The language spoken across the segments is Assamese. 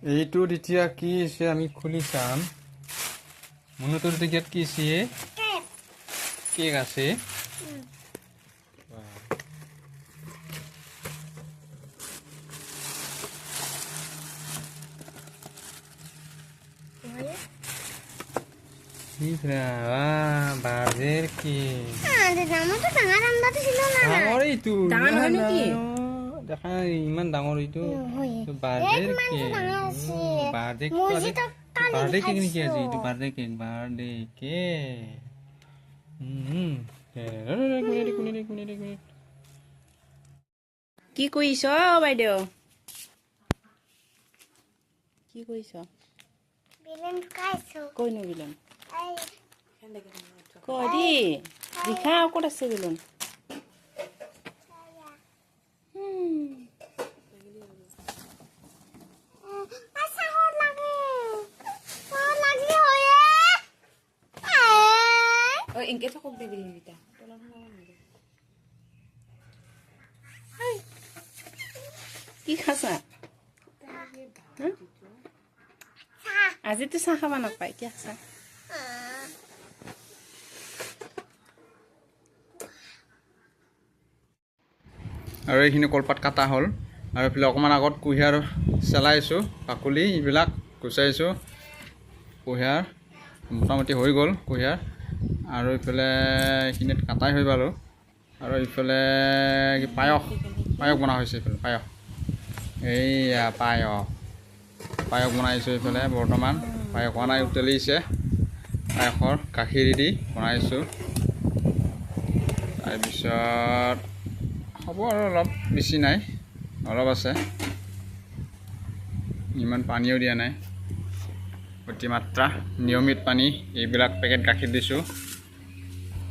এইটোত এতিয়া কি আছে আমি খুলি চাম। মনোটোৰ টিকেট কি আছে? কেক আছে। বাজেৰ কেক ডাঙৰ এইটো দেখা ইমান ডাঙৰ এইটো বাজেৰ কেক। বাৰ্থডে কেক নেকি আজি? এইটো বাৰ্থডে কেক। কি কৰিছ বাইদেউ? কি কৰিছ? কৈনো বিলন কৈ দি দিখা ক'ত আছে বিলন? এনকে থাকক দে বিলন কেইটা কি খাছা? আজিতো চাহ খাব নাপায়, কি খাছা? আৰু এইখিনি কলপাত কাটা হ'ল। আৰু এইফালে অকণমান আগত কুঁহিয়াৰ চেলাইছোঁ, বাকলি এইবিলাক গুচাইছোঁ। কুঁহিয়াৰ মোটামুটি হৈ গ'ল কুঁহিয়াৰ। আৰু এইফালে এইখিনিত কাটাই হৈ বাৰু। আৰু এইফালে পায়স বনোৱা হৈছে। এইফালে পায়স, এইয়া পায়স বনাইছোঁ। এইফালে বৰ্তমান পায়স হোৱা নাই, উতলিছে। পায়সৰ গাখীৰ দি বনাইছোঁ। তাৰপিছত হ'ব আৰু অলপ, বেছি নাই, অলপ আছে। ইমান পানীও দিয়া নাই, অতিমাত্ৰা নিয়মিত পানী। এইবিলাক পেকেট গাখীৰ দিছোঁ।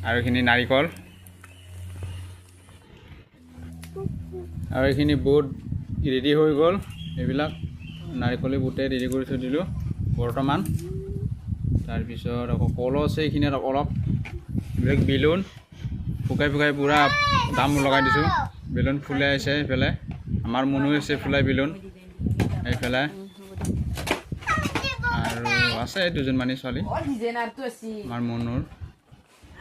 আৰু এইখিনি নাৰিকল, আৰু এইখিনি বুট ৰেডি হৈ গ'ল। এইবিলাক নাৰিকলি বুটে ৰেডি কৰি থৈ দিলোঁ বৰ্তমান। তাৰপিছত আকৌ কলো আছে এইখিনিত অলপ। এইবিলাক বেলুন শুকাই পূৰা দাম লগাই দিছোঁ। বেলুন ফুলাই আছে এইফালে। আমাৰ মনো আছে ফুলাই বেলুন এইফালে। আৰু আছে দুজনমানী ছোৱালী, আমাৰ মনুৰ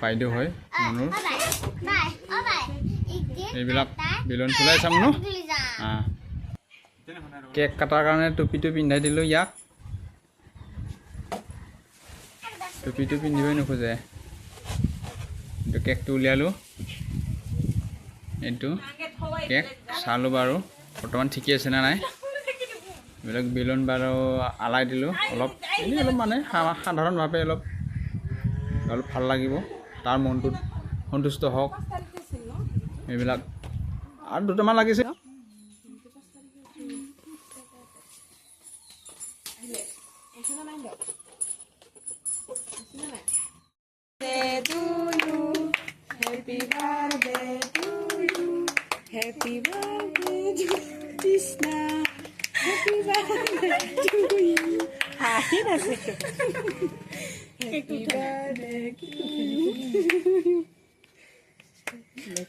বাইদেউ হয় মনুৰ। এইবিলাক বেলুন ফুলাইছা মনো। কেক কটাৰ কাৰণে টুপিটো পিন্ধাই দিলোঁ ইয়াক। টুপিটো পিন্ধিবই নোখোজে। এইটো কেকটো উলিয়ালোঁ। এইটো কেক চালোঁ বাৰু বৰ্তমান ঠিকেই আছে নে নাই। এইবিলাক বেলুন বাৰু আলাই দিলোঁ অলপ, এনেই অলপ মানে সাধাৰণভাৱে অলপ ভাল লাগিব, তাৰ মনটোত সন্তুষ্ট হওক। এইবিলাক আৰু দুটামান লাগিছে। Happy birthday to you. Happy birthday to Krishna. Happy birthday to you. Happy birthday to you.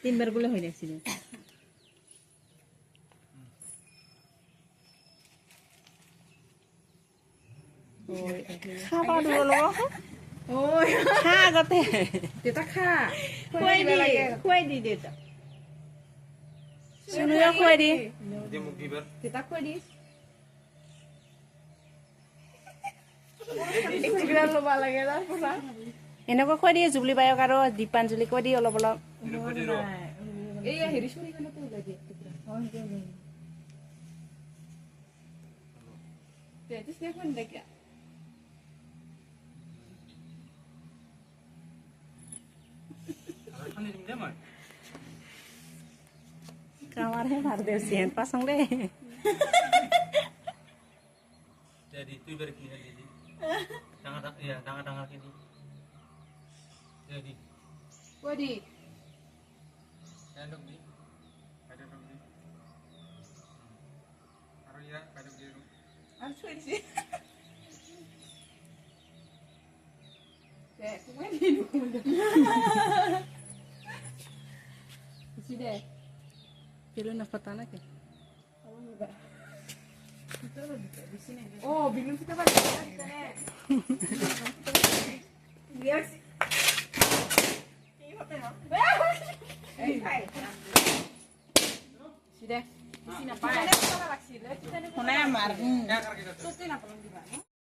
তিনবার গুলো হয়ে যাচ্ছিল। খাবার দিলো ওই খা আগতে দেতা খা খুৱাই দি দেতা শুনুয়া খুৱাই দি দেতা খুৱাই দি এনেকুৱা খুৱাই দিয়ে জুবলি বায়ক আৰু দীপাঞ্জলি কৈ দি অলপ অলপ। Kamarnya Marvel sih, pasang deh. Jadi itu berkini jadi. Tangan kini. Jadi. Wadi. Kadok di. Aru ya, kadok di. Asu sih. Deh, kemarin di dulu. Isi deh. Pilu nafas tanah ke? Oh enggak. ও বিলুন ফিতা পারে সিধে সিনা পায় কোনা মার